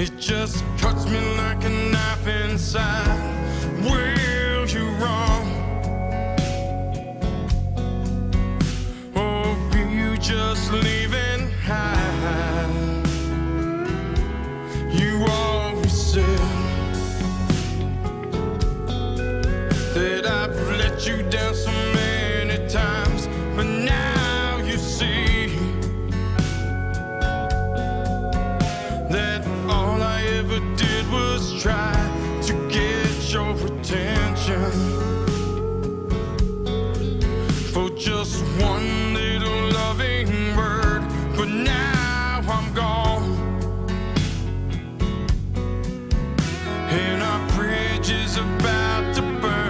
It just cuts me like a knife inside. Well, you're wrong. Or were you just leaving high? You always said that I've let you down so many times, but now you see that all I ever did was try to get your attention for just one little loving word, but now I'm gone and our bridge is about to burn.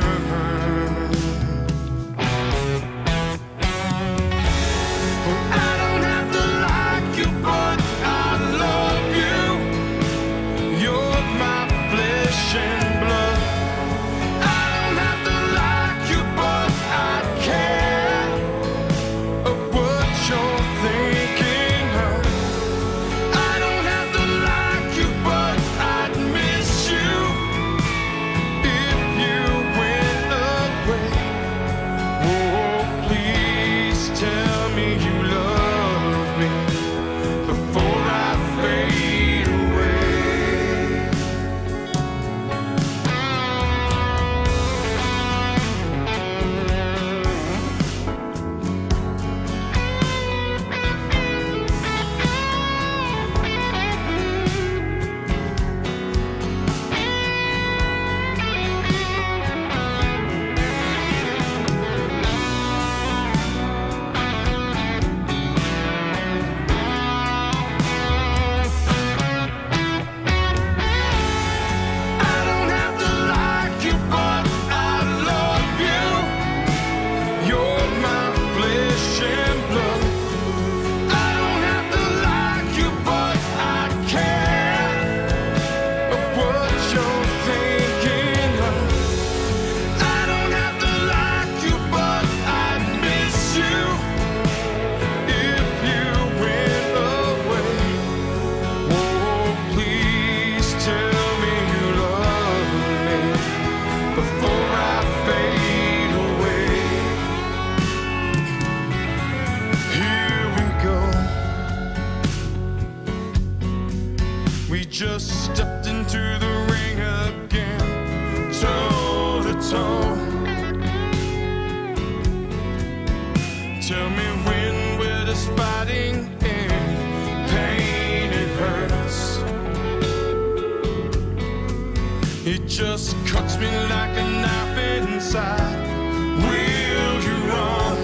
Just stepped into the ring again, toe to toe. Tell me when will this fighting end? Pain, it hurts. It just cuts me like a knife inside. Will you wrong?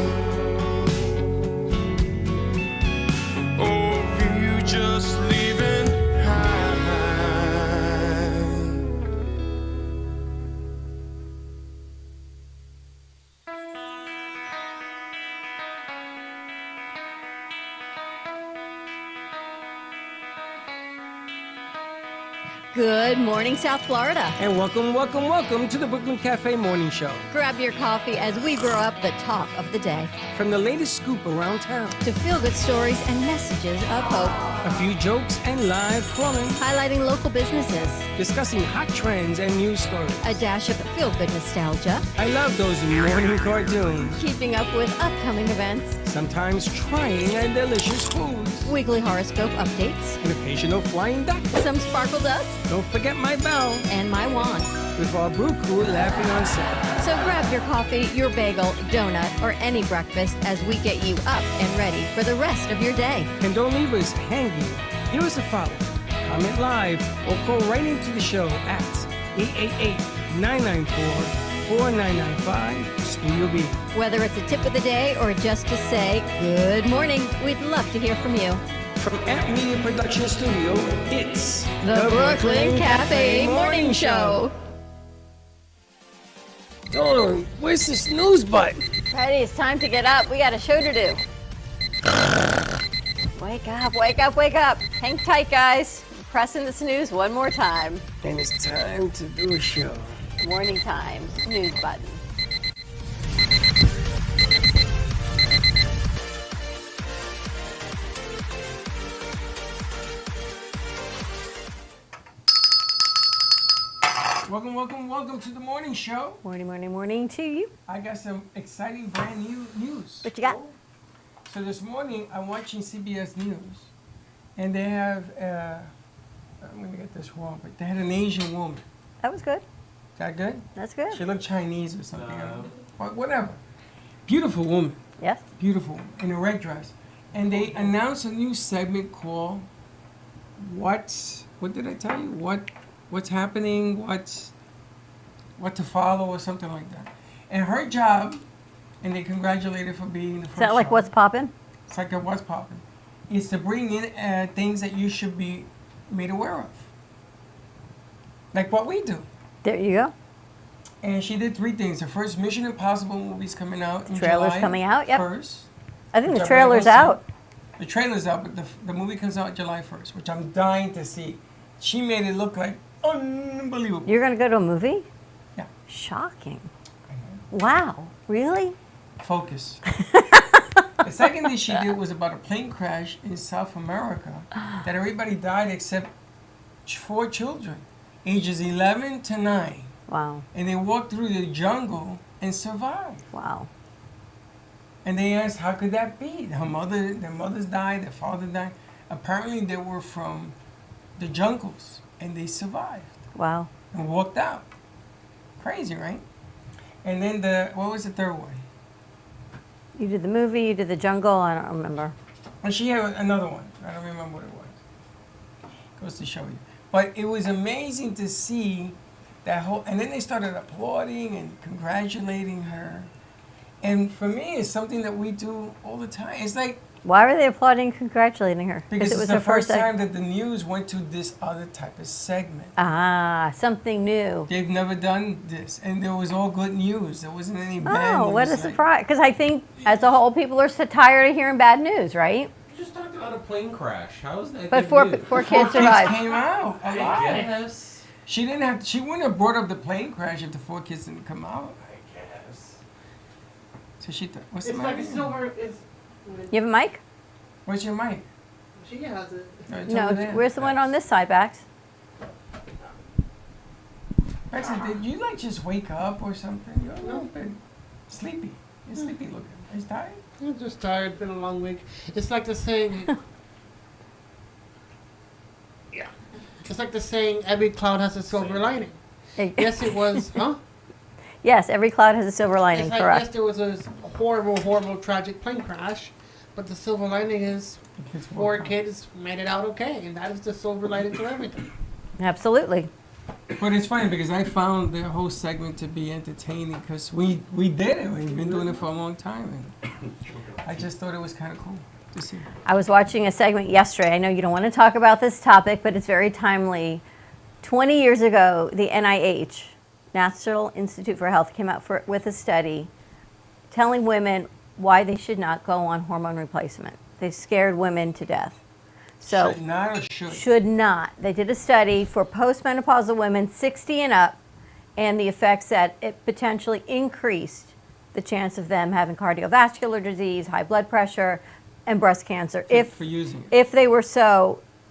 Or will you just leave it? Good morning, South Florida. And welcome to the Brooklyn Cafe Morning Show. Grab your coffee as we brew up the talk of the day. From the latest scoop around town to feel-good stories and messages of hope. A few jokes and live calling. Highlighting local businesses. Discussing hot trends and news stories. A dash of feel-good nostalgia. I love those morning cartoons. Keeping up with upcoming events. Sometimes trying and delicious foods. Weekly horoscope updates. An occasional flying duck. Some sparkle dust. Don't forget my bell. And my wand. With our brew crew laughing on set. So grab your coffee, your bagel, donut, or any breakfast as we get you up and ready for the rest of your day. And don't leave us hanging. Give us a follow. Comment live or call right into the show at 888-994-4995 Studio B. Whether it's a tip of the day or just to say good morning, we'd love to hear from you. From Amp Media Production Studio, it's the Brooklyn Cafe Morning Show. Dawn, where's the snooze button? Freddie, it's time to get up. We got a show to do. Wake up, wake up, wake up. Hang tight, guys. Pressing the snooze one more time. And it's time to do a show. Morning time, snooze button. Welcome, welcome, welcome to the morning show. Morning, morning, morning to you. I got some exciting brand new news. What you got? So this morning I'm watching CBS News, and they have, I'm gonna get this wrong, but they had an Asian woman. That was good. Is that good? That's good. She looked Chinese or something. I don't know. But whatever. Beautiful woman. Yes. Beautiful. In a red dress. And they announced a new segment called what did I tell you? What's happening, what to follow or something like that. And her job, and they congratulate her for being the first. Is that like show. what's popping? It's like a what's popping. Is to bring in things that you should be made aware of. Like what we do. There you go. And she did 3 things. The first Mission Impossible movie's coming out in Trailer's July coming out, yep. 1st. I think Which the I'm trailer's gonna go out. see. The trailer's out, but the movie comes out July 1st, which I'm dying to see. She made it look like unbelievable. You're going to go to a movie? Yeah. Shocking. Wow. Really? Focus. The second thing she did was about a plane crash in South America that everybody died except 4 children, ages 11 to 9. Wow. And they walked through the jungle and survived. Wow. And they asked, how could that be? Their mothers died, their father died. Apparently they were from the jungles and they survived Wow. and walked out. Crazy, right? And then what was the third one? You did the movie, you did the jungle, I don't remember. And she had another one. I don't remember what it was. Goes to show you. But it was amazing to see that whole, and then they started applauding and congratulating her. And for me, it's something that we do all the time. It's like, Why were they applauding and congratulating her? because it it's was the her first first time that the news went to this other type of segment. Ah, something new. They've never done this, and there was all good news. There wasn't any bad Oh, news. what a like- surprise. Because I think, as a whole, people are so tired of hearing bad news, right? You just talked about a plane crash. How is that But good four news? kids Kids survived. came out I alive. guess. She didn't have. She wouldn't have brought up the plane crash if the 4 kids didn't come out. I guess. So she thought, what's It's the like matter? a silver. It's. You have a mic? Where's your mic? She has it. It's No, over there. where's the one on this side, Bax? Betsy, did you like just wake up or something? You're a little bit sleepy. You're sleepy looking. Are you tired? I'm just tired. Been a long week. It's like the saying. Yeah. It's like the saying, every cloud has a silver lining. Yes, it was. Huh? Yes, every cloud has a silver lining, It's like, correct. yes, there was a horrible, horrible, tragic plane crash, but the silver lining is The kids 4 woke up. kids made it out okay, and that is the silver lining to everything. Absolutely. But it's funny because I found the whole segment to be entertaining because we did it. We've been doing it for a long time, and I just thought it was kind of cool to see. I was watching a segment yesterday. I know you don't want to talk about this topic, but it's very timely. 20 years ago, the NIH, National Institute for Health, came out with a study telling women why they should not go on hormone replacement. They scared women to death. So Should not or should? should not. They did a study for postmenopausal women 60 and up, and the effects that it potentially increased the chance of them having cardiovascular disease, high blood pressure, and breast cancer For using it.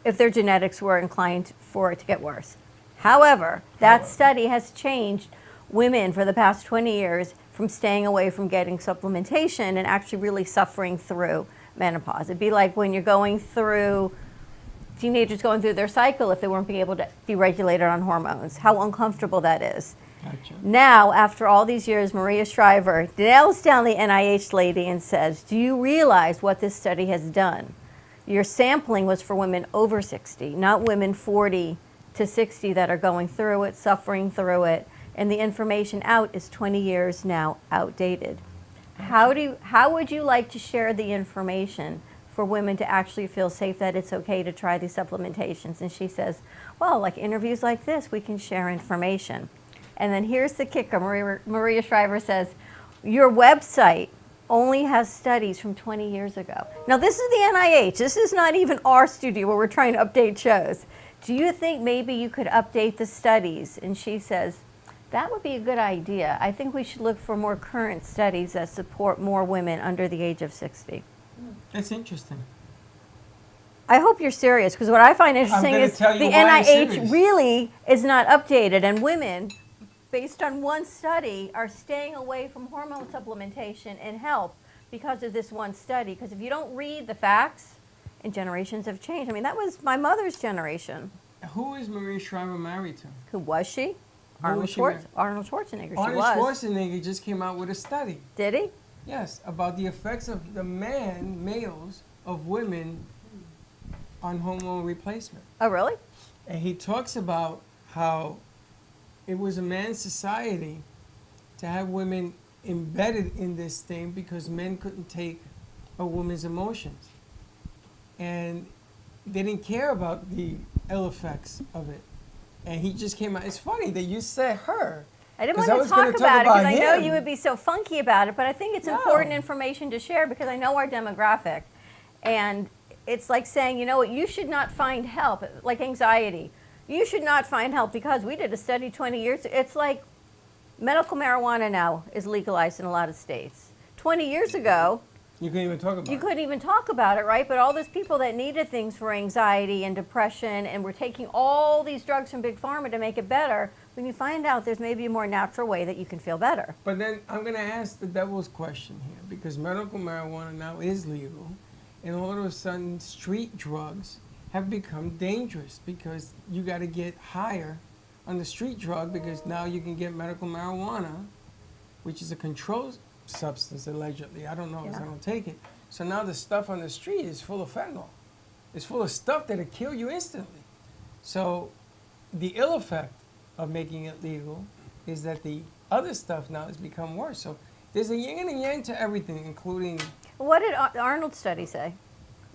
if their genetics were inclined for it to get worse. However, that study has changed women for the past 20 years from staying away from getting supplementation and actually really suffering through menopause. It'd be like when you're going through, teenagers going through their cycle if they weren't being able to be regulated on hormones, how uncomfortable that is. Gotcha. Now, after all these years, Maria Shriver nails down the NIH lady and says, do you realize what this study has done? Your sampling was for women over 60, not women 40 to 60 that are going through it, suffering through it, and the information out is 20 years now outdated. How would you like to share the information for women to actually feel safe that it's okay to try these supplementations? And she says, well, like interviews like this, we can share information. And then here's the kicker. Maria Shriver says, your website only has studies from 20 years ago. Now, this is the NIH. This is not even our studio where we're trying to update shows. Do you think maybe you could update the studies? And she says, that would be a good idea. I think we should look for more current studies that support more women under the age of 60. That's interesting. I hope you're serious, because what I find interesting gonna is tell you the why I'm NIH serious. really is not updated, and women, based on one study, are staying away from hormone supplementation and help because of this one study. Because if you don't read the facts, and generations have changed. I mean, that was my mother's generation. Who is Maria Shriver married to? Who was she? Who was she Arnold Schwarzenegger. She Arnold was. Schwarzenegger just came out with a study. Did he? Yes, about the effects of the males of women on hormone replacement. Oh, really? And he talks about how it was a man's society to have women embedded in this thing because men couldn't take a woman's emotions. And they didn't care about the ill effects of it. And he just came out. It's funny that you said her. I didn't 'Cause want I to was gonna talk talk about it because about I know him. you would be so funky about it, but I think it's No. important information to share because I know our demographic. And it's like saying, you know what, you should not find help, like anxiety. You should not find help because we did a study 20 years. It's like medical marijuana now is legalized in a lot of states. 20 years ago, You couldn't even talk about you it. couldn't even talk about it, right? But all those people that needed things for anxiety and depression and were taking all these drugs from Big Pharma to make it better, when you find out there's maybe a more natural way that you can feel better. But then I'm going to ask the devil's question here because medical marijuana now is legal, and all of a sudden street drugs have become dangerous because you got to get higher on the street drug because now you can get medical marijuana, which is a controlled substance allegedly. I don't know because I don't take it. So now the stuff on the street is full of fentanyl. It's full of stuff that'll kill you instantly. So the ill effect of making it legal is that the other stuff now has become worse. So there's a yin and a yang to everything, including What did Arnold's study say?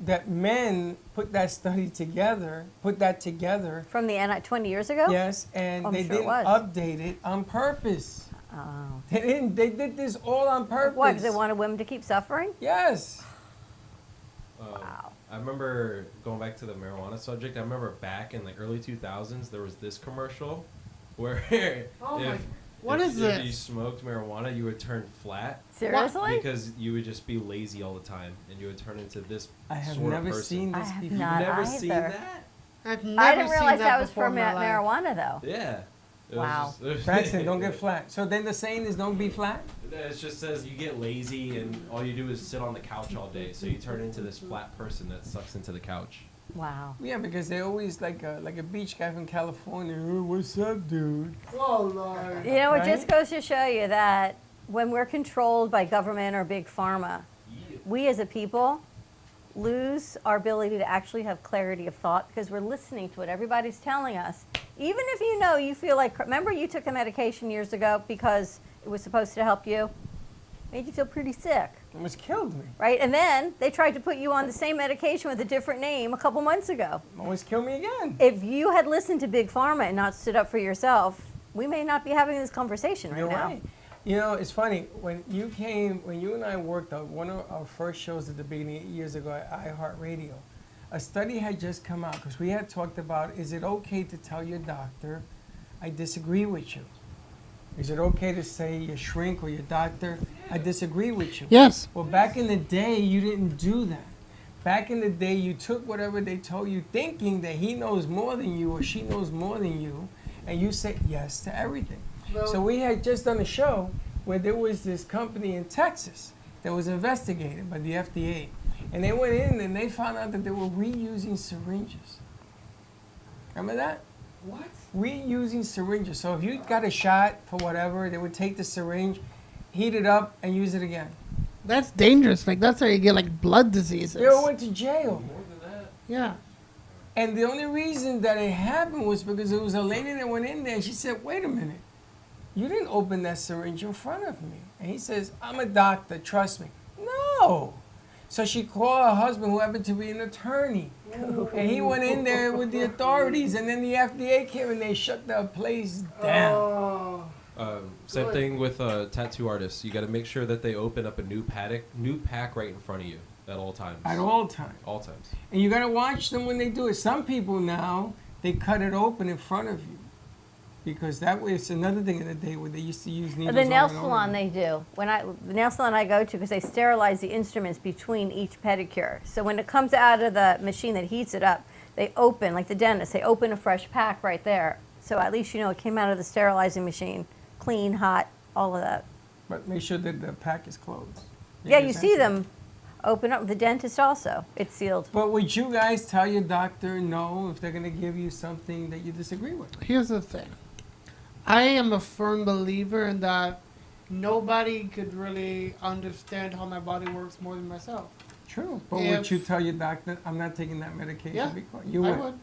that men put that study together, put that together, From the 20 years ago? yes, and I'm they sure it didn't was. update it on purpose. Oh. They didn't. They did this all on purpose. Why? Because they wanted women to keep suffering? Yes. Wow. I remember going back to the marijuana subject. I remember back in the early 2000s, there was this commercial where Oh my- if, what if, is if this? you smoked marijuana, you would turn flat Seriously? because you would just be lazy all the time, and you would turn into this I have sort never of person. seen I this have before. not You've never either. seen that? I've never I didn't seen realize that was before for in my life. marijuana, though. Yeah. It was Wow. just- it was- Braxton, don't get flat. So then the saying is don't be flat? It just says you get lazy and all you do is sit on the couch all day, so you turn into this flat person that sucks into the couch. Wow. Yeah, because they always like a beach guy from California. "Hey, what's up, dude?" Oh, Lord. You know, it just Right? goes to show you that when we're controlled by government or big pharma, we as a people lose our ability to actually have clarity of thought because we're listening to what everybody's telling us. Even if you know you feel like, remember you took a medication years ago because it was supposed to help you? Made you feel pretty sick, Almost killed me. right? And then they tried to put you on the same medication with a different name a couple months ago. Almost killed me again. If you had listened to Big Pharma and not stood up for yourself, we may not be having this conversation right You're now. right. You know, it's funny when you and I worked on one of our first shows at the beginning years ago at iHeartRadio. A study had just come out because we had talked about: is it okay to tell your doctor, "I disagree with you"? Is it okay to say your shrink or your doctor, "I disagree with you"? Yes. Well, back in the day, you didn't do that. Back in the day, you took whatever they told you, thinking that he knows more than you or she knows more than you, and you said yes to everything. So we had just done a show where there was this company in Texas that was investigated by the FDA, and they went in and they found out that they were reusing syringes. Remember that? What? Reusing syringes. So if you got a shot for whatever, they would take the syringe, heat it up, and use it again. That's dangerous. Like, that's how you get, like, blood diseases. They all went to jail. More than that. Yeah. And the only reason that it happened was because there was a lady that went in there and she said, "Wait a minute, you didn't open that syringe in front of me." And he says, "I'm a doctor, trust me." No. So she called her husband, who happened to be an attorney. And he went in there with the authorities, and then the FDA came and they shut the place down. Oh. Same Good. thing with tattoo artists. You got to make sure that they open up a new pack right in front of you at all times. At all times. All times. And you gotta watch them when they do it. Some people now, they cut it open in front of you. Because that was another thing in the day where they used to use needles. The nail over and over salon again. they do. The nail salon I go to, because they sterilize the instruments between each pedicure. So when it comes out of the machine that heats it up, they open, like the dentist, they open a fresh pack right there. So at least you know it came out of the sterilizing machine, clean, hot, all of that. But make sure that the pack is closed. Yeah, you Because see that's- them open up. The dentist also, it's sealed. But would you guys tell your doctor no if they're going to give you something that you disagree with? Here's the thing. I am a firm believer in that nobody could really understand how my body works more than myself. True. But If- would you tell your doctor, I'm not taking that medication? Yeah, Because you I would. would.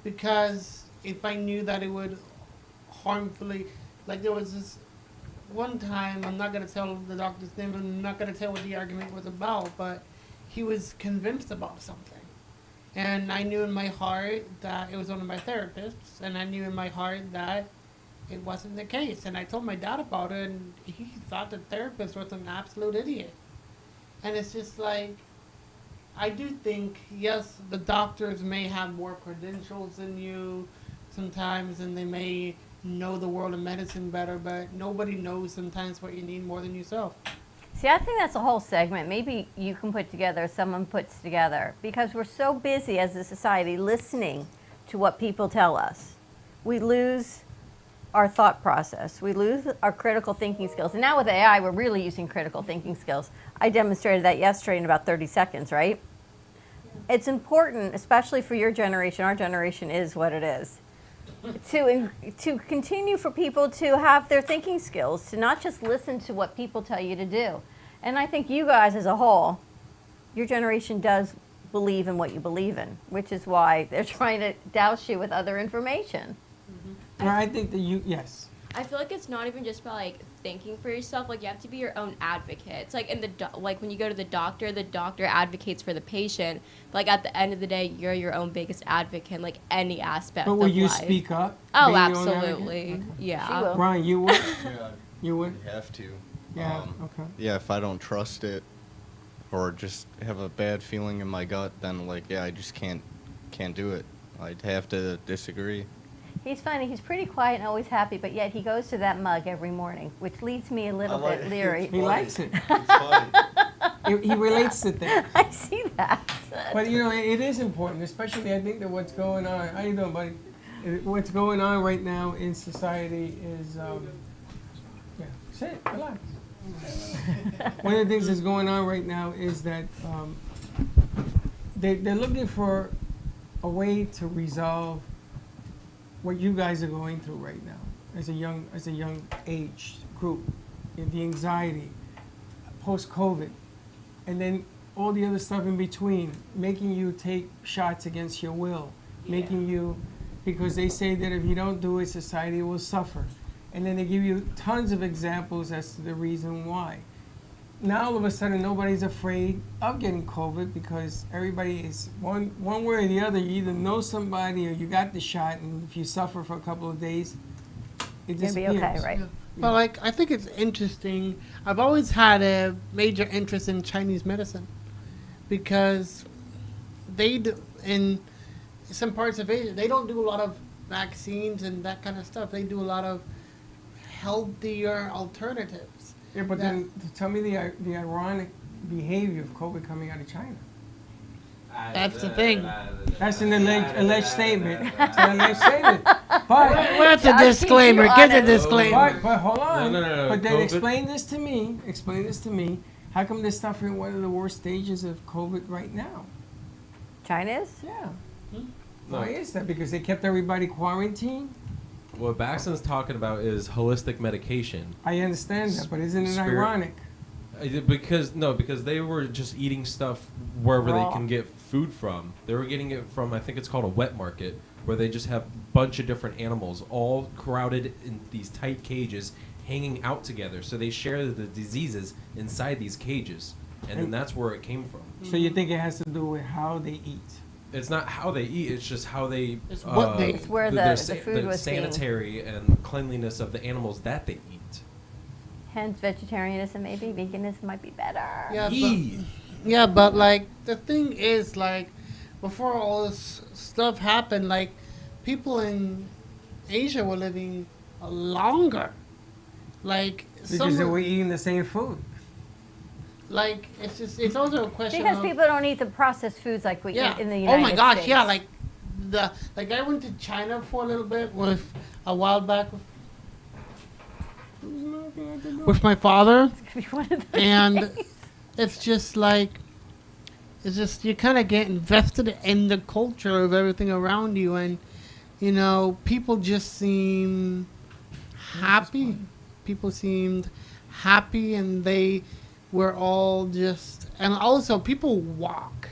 Because if I knew that it would harmfully, like there was this one time, I'm not going to tell the doctor's name, I'm not going to tell what the argument was about, but he was convinced about something. And I knew in my heart that it was one of my therapists, and I knew in my heart that it wasn't the case. And I told my dad about it, and he thought the therapist was an absolute idiot. And it's just like, I do think, yes, the doctors may have more credentials than you sometimes, and they may know the world of medicine better, but nobody knows sometimes what you need more than yourself. See, I think that's a whole segment. Maybe you can put together, someone puts together, because we're so busy as a society listening to what people tell us. We lose our thought process. We lose our critical thinking skills. And now with AI, we're really using critical thinking skills. I demonstrated that yesterday in about 30 seconds, right? It's important, especially for your generation, our generation is what it is, to continue for people to have their thinking skills, to not just listen to what people tell you to do. And I think you guys as a whole, your generation does believe in what you believe in, which is why they're trying to douse you with other information. Well, I think that yes. I feel like it's not even just about like thinking for yourself. Like you have to be your own advocate. It's like in the like when you go to the doctor advocates for the patient. Like at the end of the day, you're your own biggest advocate in like any aspect. But will of you life. speak up? Oh, being your own advocate? absolutely. Okay. Yeah. She will. Brian, you would? Yeah, You would? you have to. Yeah, Um, okay. Yeah, if I don't trust it or just have a bad feeling in my gut, then like yeah, I just can't do it. I'd have to disagree. He's funny. He's pretty quiet and always happy, but yet he goes to that mug every morning, which leaves me a little bit leery. He likes it. It's funny. He relates to things. I see that. But you know, it is important, especially I think that what's going on. How you doing, buddy? What's going on right now in society is, yeah, sit, relax. One of the things that's going on right now is that they're looking for a way to resolve what you guys are going through right now as a young age group, the anxiety, post-COVID, and then all the other stuff in between, making you take shots against your will, making you, because they say that if you don't do it, society will suffer. And then they give you tons of examples as to the reason why. Now all of a sudden nobody's afraid of getting COVID because everybody is one way or the other. You either know somebody or you got the shot, and if you suffer for a couple of days, it You'll be disappears. okay, right? But like, I think it's interesting. I've always had a major interest in Chinese medicine because they do, in some parts of Asia, they don't do a lot of vaccines and that kind of stuff. They do a lot of healthier alternatives. Yeah, but then tell me the ironic behavior of COVID coming out of China. That's the thing. That's an alleged statement. It's an alleged statement. But, Well, that's a Josh, disclaimer. keep you Get the honest. disclaimer. but hold on. No. But then COVID? explain this to me. Explain this to me. How come they're suffering one of the worst stages of COVID right now? China is? Yeah. No. Why is that? Because they kept everybody quarantined? What Baxton's talking about is holistic medication. I understand that, but isn't it Spirit- ironic? Because they were just eating stuff wherever Raw. they can get food from. They were getting it from, I think it's called a wet market, where they just have a bunch of different animals all crowded in these tight cages hanging out together. So they share the diseases inside these cages. And then that's where it came from. So you think it has to do with how they eat? It's not how they eat, it's just how they... It's what they- It's where their the food was being- sanitary and cleanliness of the animals that they eat. Hence, vegetarianism, maybe veganism might be better. Yeah, Yee. Yeah, but like the thing is, like before all this stuff happened, like people in Asia were living longer. Like Because they were eating the same food. like it's also a question Because of, people don't eat the processed foods like we yeah. eat in the United Oh my gosh, States. yeah, like I went to China for a little bit with a while back with my father, Could be one of those and days. it's just like you kind of get invested in the culture of everything around you, and people just seem happy. People seemed happy, and they were all just, and also people walk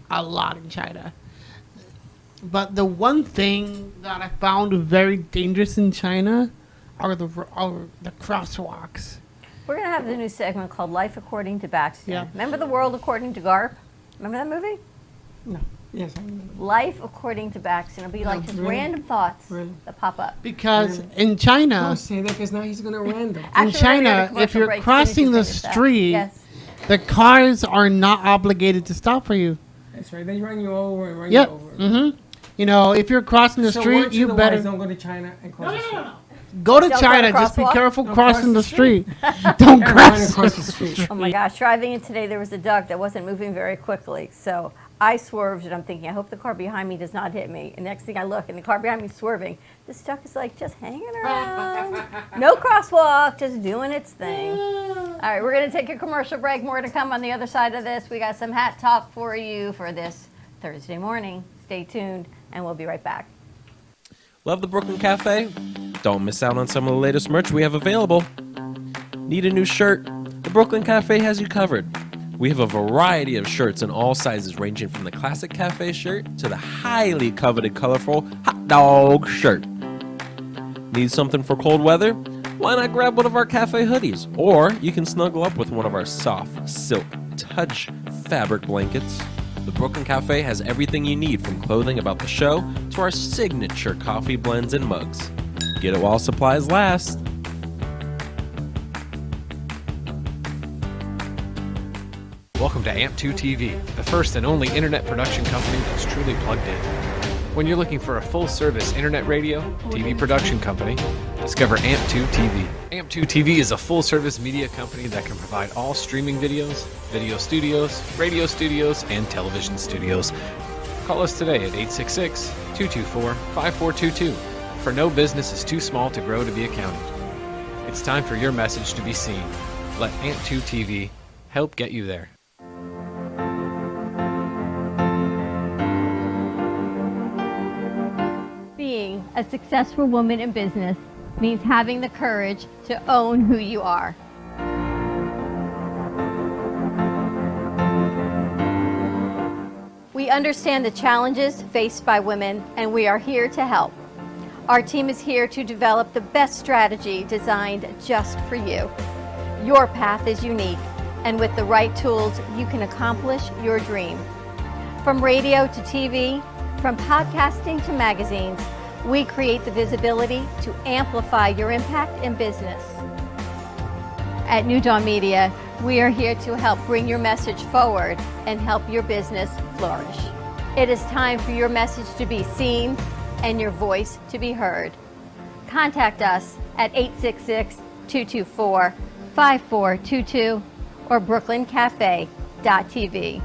a lot in China. But the one thing that I found very dangerous in China are the crosswalks. We're going to have the new segment called Life According to Baxter. Yeah. Remember The World According to Garp? Remember that movie? No. Yes, I remember. Life According to Baxter. It'll be like just really? random thoughts Really? that pop up. Because Really? in China, Don't say that because now he's going to random. Actually, in we're gonna go to China, commercial if you're break. crossing Finish the your thought. street, Yes. the cars are not obligated to stop for you. That's right. They run you over and run Yep. you over. Mm-hmm. If you're crossing the So street, word to you the better wise, don't go to China and cross the street. go to Don't go to China. Just be crosswalk? careful Don't crossing the cross the street. Don't Don't run cross. across the street. Oh my gosh, driving in today, there was a duck that wasn't moving very quickly. So I swerved and I'm thinking, I hope the car behind me does not hit me. And next thing I look and the car behind me is swerving. This duck is like just hanging around. No crosswalk, just doing its thing. All right, we're going to take a commercial break. More to come on the other side of this. We got some hat talk for you for this Thursday morning. Stay tuned and we'll be right back. Love the Brooklyn Cafe? Don't miss out on some of the latest merch we have available. Need a new shirt? The Brooklyn Cafe has you covered. We have a variety of shirts in all sizes, ranging from the classic cafe shirt to the highly coveted colorful hot dog shirt. Need something for cold weather? Why not grab one of our cafe hoodies? Or you can snuggle up with one of our soft silk touch fabric blankets. The Brooklyn Cafe has everything you need, from clothing about the show to our signature coffee blends and mugs. Get it while supplies last. Welcome to AMP2 TV, the first and only internet production company that's truly plugged in. When you're looking for a full-service internet radio, TV production company, discover AMP2 TV. AMP2 TV is a full-service media company that can provide all streaming videos, video studios, radio studios, and television studios. Call us today at 866-224-5422, for no business is too small to grow to be accounted. It's time for your message to be seen. Let AMP2 TV help get you there. Being a successful woman in business means having the courage to own who you are. We understand the challenges faced by women, and we are here to help. Our team is here to develop the best strategy designed just for you. Your path is unique, and with the right tools, you can accomplish your dream. From radio to TV, from podcasting to magazines, we create the visibility to amplify your impact in business. At New Dawn Media, we are here to help bring your message forward and help your business flourish. It is time for your message to be seen and your voice to be heard. Contact us at 866-224-5422 or brooklyncafe.tv.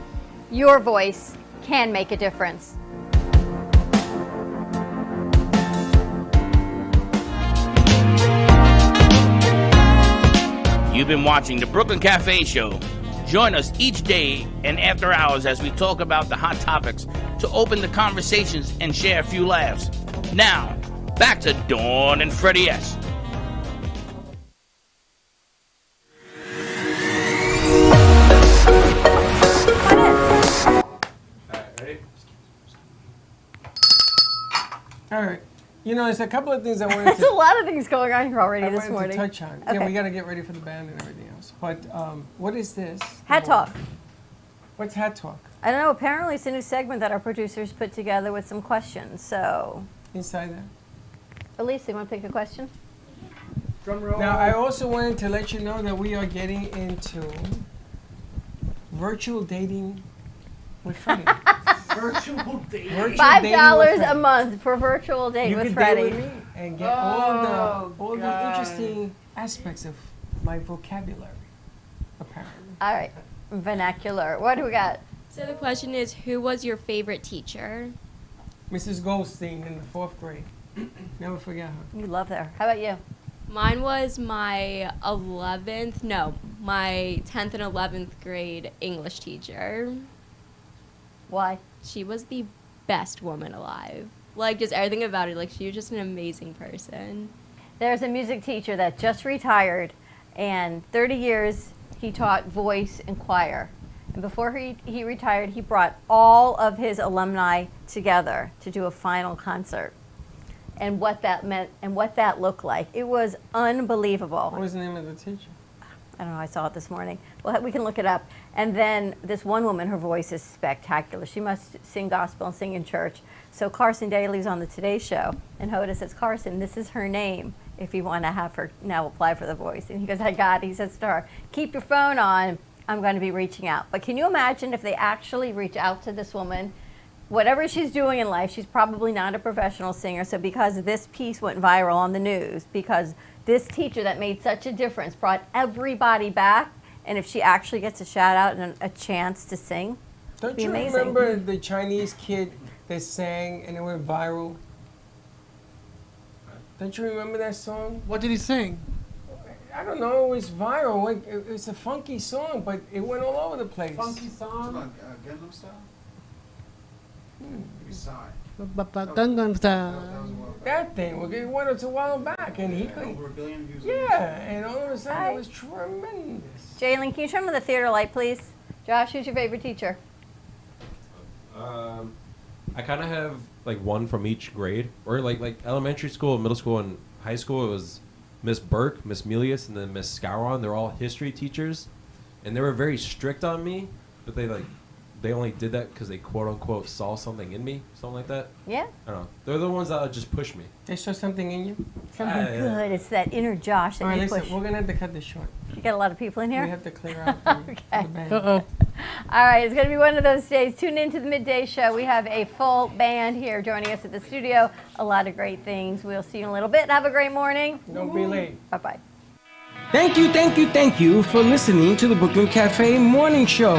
Your voice can make a difference. You've been watching the Brooklyn Cafe Show. Join us each day and after hours as we talk about the hot topics to open the conversations and share a few laughs. Now, back to Dawn and Freddie S. All right. You know, there's a couple of things I wanted There's a to, lot of things going on here already I this wanted morning. to touch on. Okay. Yeah, we got to get ready for the band and everything else. But what is this? Hat Talk. What's Hat Talk? I don't know, apparently it's a new segment that our producers put together with some questions. So, Inside that. Elise, you want to pick a question? Now, I also wanted to let you know that we are getting into virtual dating with Freddie. Virtual date. Virtual $5 dating with a Freddie. month for a virtual date You with could Freddie. date with me and get all the interesting aspects of my vocabulary, apparently. All right, vernacular. What do we got? So the question is, who was your favorite teacher? Mrs. Goldstein in the 4th grade. Never forget her. You love her. How about you? Mine was my 10th and 11th grade English teacher. Why? She was the best woman alive. Like, just everything about it. Like, she was just an amazing person. There's a music teacher that just retired, and 30 years he taught voice and choir. And before he retired, he brought all of his alumni together to do a final concert. And what that meant and what that looked like. It was unbelievable. What was the name of the teacher? I don't know, I saw it this morning. Well, we can look it up. And then this one woman, her voice is spectacular. She must sing gospel and sing in church. So Carson Daly's on the Today Show, and Hoda says, Carson, this is her name if you want to have her now apply for the voice. And he goes, I got it. He says to her, keep your phone on. I'm going to be reaching out. But can you imagine if they actually reach out to this woman? Whatever she's doing in life, she's probably not a professional singer. So because this piece went viral on the news, because this teacher that made such a difference brought everybody back, and if she actually gets a shout out and a chance to sing, Don't be you amazing. remember the Chinese kid that sang and it went viral? Don't you remember that song? What did he sing? I don't know, it was viral. Like, it's a funky song, but it went all over the place. Funky song? Gangnam Style? Hmm. Maybe Psy. Gangnam Style. That thing, well, it went a while back, and he couldn't. Over 1 billion views. Yeah, and all of a sudden Hi. it was tremendous. Jalen, can you turn on the theater light, please? Josh, who's your favorite teacher? I kind of have like one from each grade, or like elementary school, middle school, and high school. It was Miss Burke, Miss Melius, and then Miss Scouron. They're all history teachers, and they were very strict on me, but they only did that because they quote unquote saw something in me, something like that. Yeah? I don't know. They're the ones that would just push me. They saw something in you? Something Yeah. good. It's that inner Josh that All right, you listen, push. we're going to have to cut this short. You got a lot of people in We here? have to clear out the, Okay. the band. Uh-oh. All right, it's going to be one of those days. Tune into the midday show. We have a full band here joining us at the studio. A lot of great things. We'll see you in a little bit. Have a great morning. Don't be late. Bye-bye. Thank you for listening to the Brooklyn Cafe Morning Show.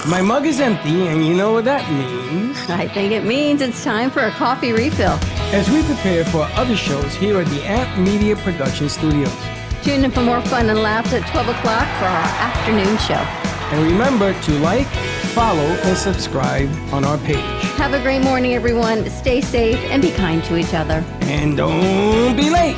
My mug is empty, and you know what that means. I think it means it's time for a coffee refill. As we prepare for other shows here at the Amp Media Production Studios. Tune in for more fun and laughs at 12 o'clock for our afternoon show. And remember to like, follow, and subscribe on our page. Have a great morning, everyone. Stay safe and be kind to each other. And don't be late.